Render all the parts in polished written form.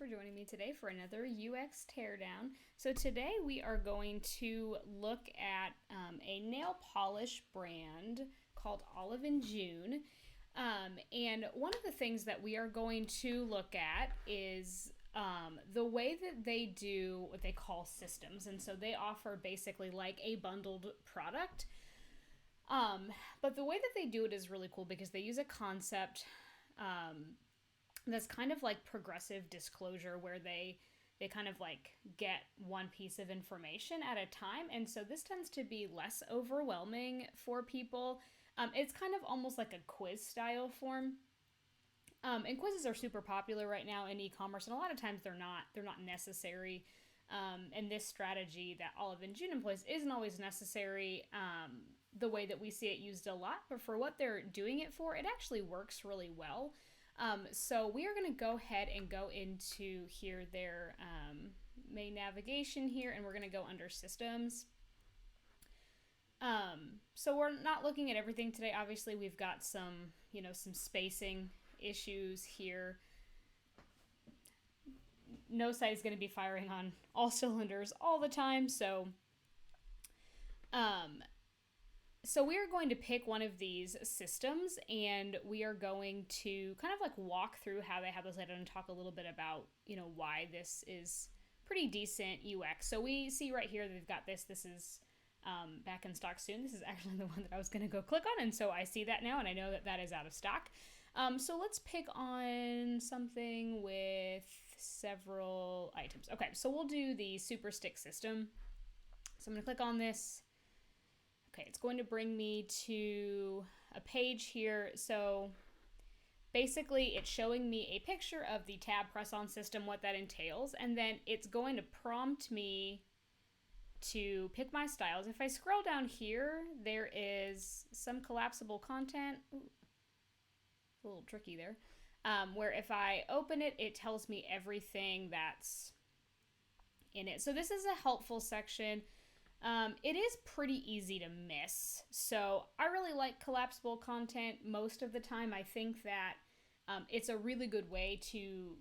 for joining me today for another UX Teardown. So today we are going to look at a nail polish brand called Olive and June. And one of the things that we are going to look at is the way that they do what they call systems. And so they offer basically like a bundled product. But the way that they do it is really cool because they use a concept that's kind of like progressive disclosure, where they kind of like get one piece of information at a time. And so this tends to be less overwhelming for people. It's kind of almost like a quiz style form. And quizzes are super popular right now in e-commerce, and a lot of times they're not necessary. And this strategy that Olive and June employs isn't always necessary the way that we see it used a lot, but for what they're doing it for, it actually works really well. So we are going to go ahead and go into here their main navigation here, and we're going to go under systems. So we're not looking at everything today. Obviously, we've got some spacing issues here. No site is going to be firing on all cylinders all the time. So we are going to pick one of these systems, and we are going to kind of like walk through how they have this laid out and talk a little bit about, why this is pretty decent UX. So we see right here, they've got this. This is back in stock soon. This is actually the one that I was going to go click on. And so I see that now, and I know that is out of stock. So let's pick on something with several items. Okay, so we'll do the Super Stick system. So I'm going to click on this. Okay, it's going to bring me to a page here. So basically it's showing me a picture of the tab press-on system, what that entails, and then it's going to prompt me to pick my styles. If I scroll down here, there is some collapsible content. Ooh, a little tricky there. Where if I open it, it tells me everything that's in it. So this is a helpful section. It is pretty easy to miss. So I really like collapsible content most of the time. I think that it's a really good way to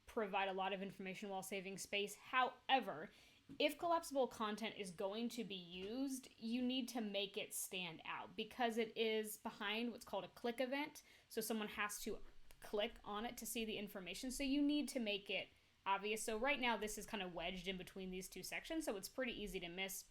provide a lot of information while saving space. However, if collapsible content is going to be used, you need to make it stand out because it is behind what's called a click event. So someone has to click on it to see the information. So you need to make it obvious. So right now this is kind of wedged in between these two sections, so it's pretty easy to miss.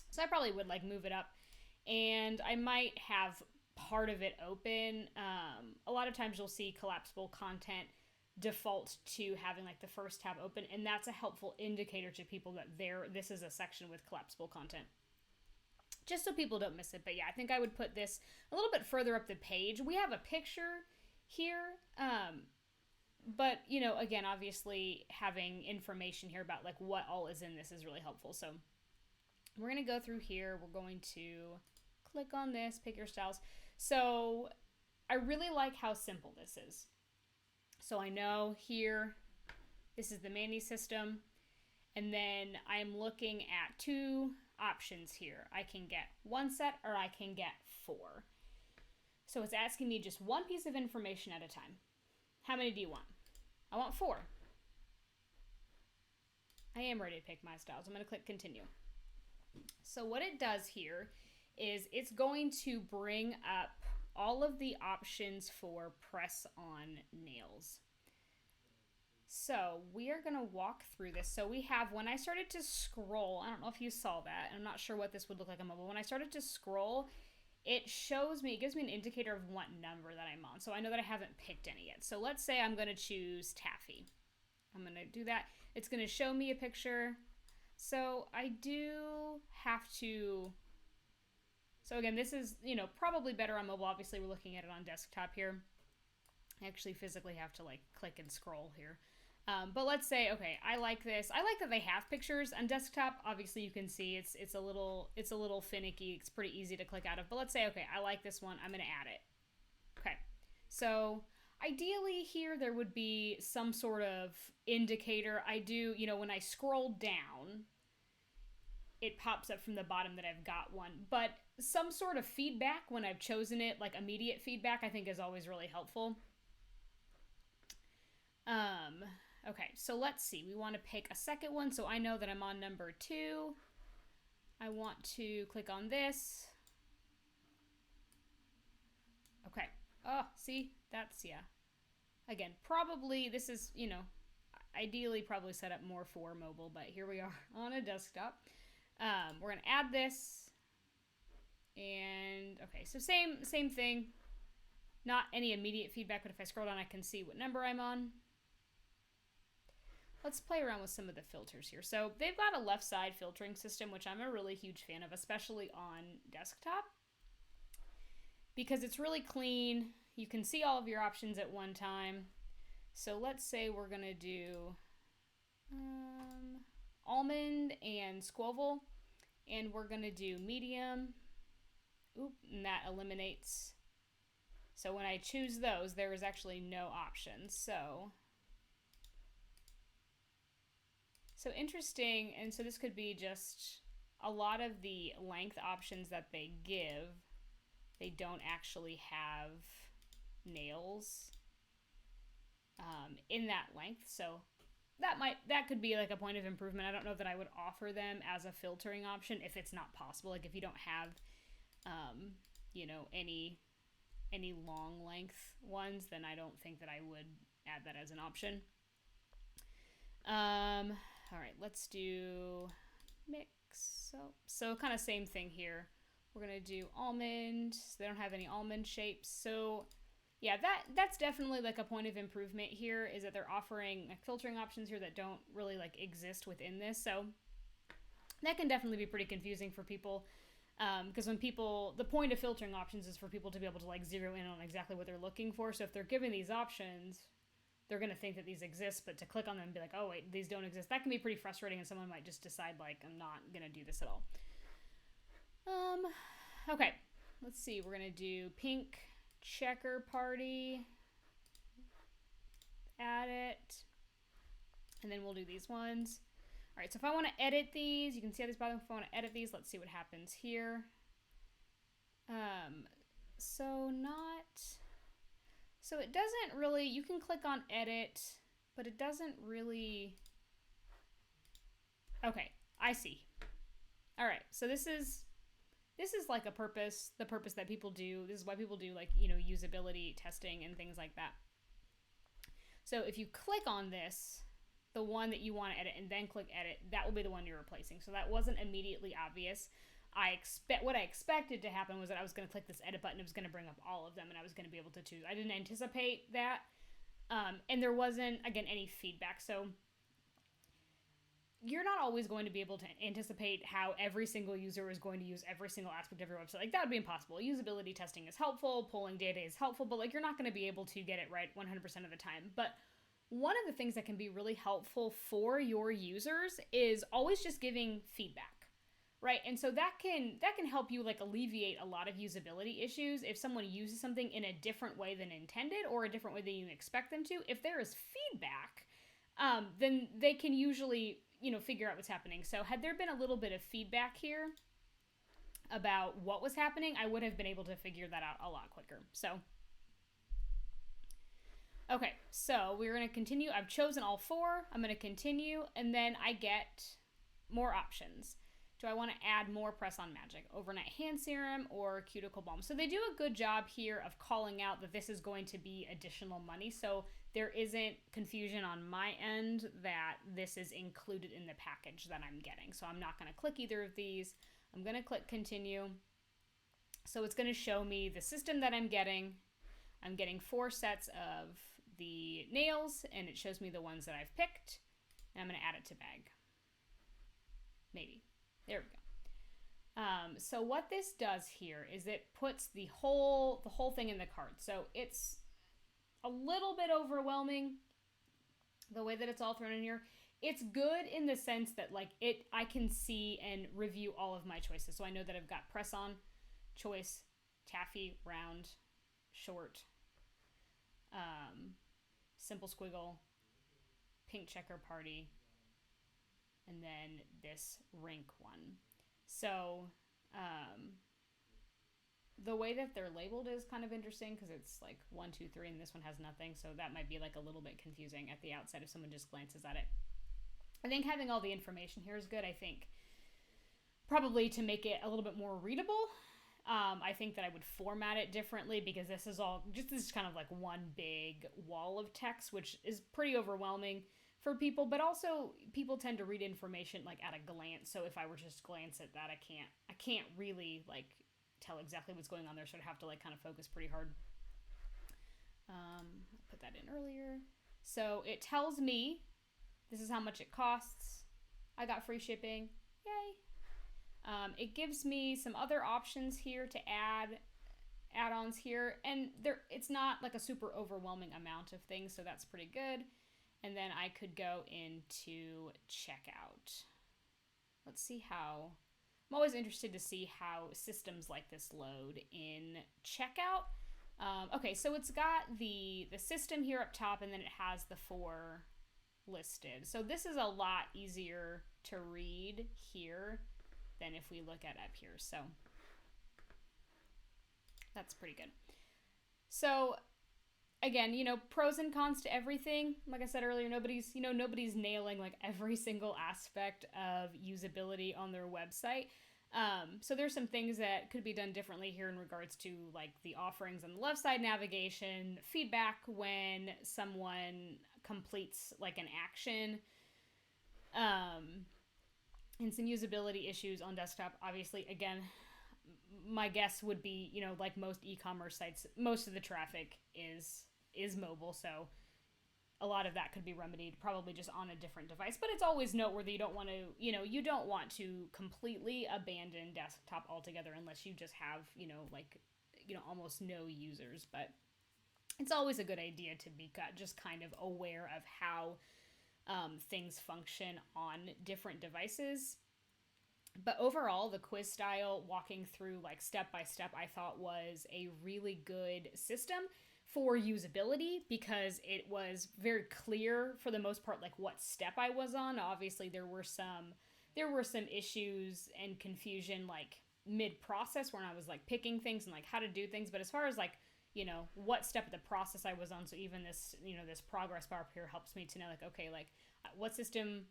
So I probably would move it up, and I might have part of it open. A lot of times you'll see collapsible content default to having the first tab open, and that's a helpful indicator to people that this is a section with collapsible content, just so people don't miss it. But yeah, I think I would put this a little bit further up the page. We have a picture here, but again, obviously having information here about what all is in this is really helpful. So we're going to go through here. We're going to click on this, pick your styles. So I really like how simple this is. So I know here, this is the Mandy system. And then I'm looking at two options here. I can get one set or I can get four. So it's asking me just one piece of information at a time. How many do you want? I want four. I am ready to pick my styles. I'm going to click continue. So what it does here is it's going to bring up all of the options for press-on nails. So we are going to walk through this. So we have, when I started to scroll, I don't know if you saw that. I'm not sure what this would look like on mobile. When I started to scroll, it gives me an indicator of what number that I'm on. So I know that I haven't picked any yet. So let's say I'm going to choose taffy. I'm going to do that. It's going to show me a picture. So I do have to, so again, this is, probably better on mobile. Obviously, we're looking at it on desktop here. I actually physically have to click and scroll here. But let's say, okay, I like this. I like that they have pictures on desktop. Obviously, you can see it's a little finicky. It's pretty easy to click out of. But let's say, okay, I like this one. I'm going to add it. Okay, so ideally here there would be some sort of indicator. I do, when I scroll down, it pops up from the bottom that I've got one. But some sort of feedback when I've chosen it, immediate feedback, I think is always really helpful. Okay, so let's see. We want to pick a second one, so I know that I'm on number 2. I want to click on this. Okay. Oh, see? That's, yeah. Again, probably, this is, ideally probably set up more for mobile, but here we are on a desktop. We're going to add this. And, okay, so same thing. Not any immediate feedback, but if I scroll down, I can see what number I'm on. Let's play around with some of the filters here. So they've got a left side filtering system, which I'm a really huge fan of, especially on desktop, because it's really clean. You can see all of your options at one time. So let's say we're going to do almond and squoval, and we're going to do medium. Oop, and that eliminates. So when I choose those, there is actually no option. So interesting. And so this could be just a lot of the length options that they give. They don't actually have nails in that length. So that could be like a point of improvement. I don't know that I would offer them as a filtering option if it's not possible. Like if you don't have, any long length ones, then I don't think that I would add that as an option. All right, let's do mix. So kind of same thing here. We're gonna do almond. So they don't have any almond shapes. So yeah, that's definitely like a point of improvement here, is that they're offering like filtering options here that don't really like exist within this. So that can definitely be pretty confusing for people. Because the point of filtering options is for people to be able to like zero in on exactly what they're looking for. So if they're given these options, they're going to think that these exist, but to click on them and be like, oh wait, these don't exist, that can be pretty frustrating, and someone might just decide like, I'm not going to do this at all. Okay, let's see. We're going to do pink checker party. Add it. And then we'll do these ones. All right, so if I want to edit these, you can see how these bottom. If I want to edit these, let's see what happens here. So it doesn't really, you can click on edit, but it doesn't really, okay, I see. All right, so this is like the purpose that people do. This is why people do like, usability testing and things like that. So if you click on this, the one that you want to edit, and then click edit, that will be the one you're replacing. So that wasn't immediately obvious. What I expected to happen was that I was going to click this edit button. It was going to bring up all of them, and I was going to be able to choose. I didn't anticipate that, and there wasn't, again, any feedback. So you're not always going to be able to anticipate how every single user is going to use every single aspect of your website. Like that would be impossible. Usability testing is helpful, polling data is helpful, but like you're not going to be able to get it right 100% of the time. But one of the things that can be really helpful for your users is always just giving feedback. Right, and so that can help you like alleviate a lot of usability issues if someone uses something in a different way than intended or a different way than you expect them to. If there is feedback, then they can usually figure out what's happening. So had there been a little bit of feedback here about what was happening, I would have been able to figure that out a lot quicker. So okay, so we're going to continue. I've chosen all 4. I'm going to continue, and then I get more options. Do I want to add more press-on magic, overnight hand serum, or cuticle balm? So they do a good job here of calling out that this is going to be additional money. So there isn't confusion on my end that this is included in the package that I'm getting. So I'm not going to click either of these. I'm going to click continue. So it's going to show me the system that I'm getting. I'm getting 4 sets of the nails, and it shows me the ones that I've picked. And I'm going to add it to bag. Maybe. There we go. So what this does here is it puts the whole thing in the cart. So it's a little bit overwhelming the way that it's all thrown in here. It's good in the sense that like I can see and review all of my choices. So I know that I've got press on, choice, taffy, round, short, simple squiggle, pink checker party, and then this rink one. So The way that they're labeled is kind of interesting because it's like 1, 2, 3, and this one has nothing. So that might be like a little bit confusing at the outset if someone just glances at it. I think having all the information here is good. I think probably to make it a little bit more readable, I think that I would format it differently because this is kind of like one big wall of text, which is pretty overwhelming for people, but also people tend to read information like at a glance. So if I were to just glance at that, I can't really like tell exactly what's going on there. So I'd have to like kind of focus pretty hard. I'll put that in earlier. So it tells me this is how much it costs. I got free shipping. Yay. It gives me some other options here to add add-ons here, and it's not like a super overwhelming amount of things, so that's pretty good. And then I could go into checkout. Let's see how... I'm always interested to see how systems like this load in checkout. Okay, so it's got the system here up top, and then it has the 4 listed. So this is a lot easier to read here than if we look at up here. So that's pretty good. So again, pros and cons to everything. Like I said earlier, nobody's nailing like every single aspect of usability on their website. So there's some things that could be done differently here in regards to like the offerings on the left side, navigation, feedback when someone completes like an action, and some usability issues on desktop. Obviously, again, my guess would be, like most e-commerce sites, most of the traffic is mobile, so a lot of that could be remedied probably just on a different device. But it's always noteworthy. You don't want to completely abandon desktop altogether unless you just have, almost no users. But it's always a good idea to be just kind of aware of how things function on different devices. But overall, the quiz style, walking through like step by step, I thought was a really good system for usability because it was very clear for the most part like what step I was on. Obviously, there were some issues and confusion like mid-process when I was like picking things and like how to do things. But as far as like, what step of the process I was on, so even this, this progress bar up here helps me to know like, okay, like what system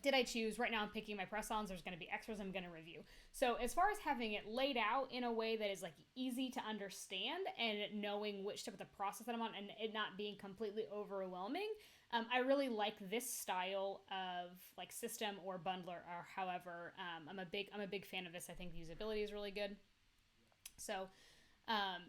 did I choose? Right now I'm picking my press-ons. There's going to be extras I'm going to review. So as far as having it laid out in a way that is like easy to understand and knowing which step of the process that I'm on and it not being completely overwhelming, I really like this style of like system or bundler or however. I'm a big fan of this. I think the usability is really good. So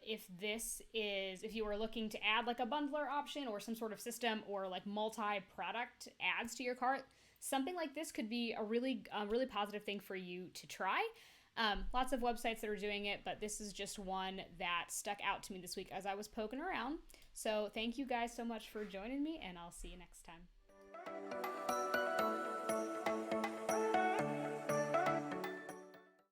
if you were looking to add like a bundler option or some sort of system or like multi-product adds to your cart, something like this could be a really positive thing for you to try. Lots of websites that are doing it, but this is just one that stuck out to me this week as I was poking around. So thank you guys so much for joining me, and I'll see you next time.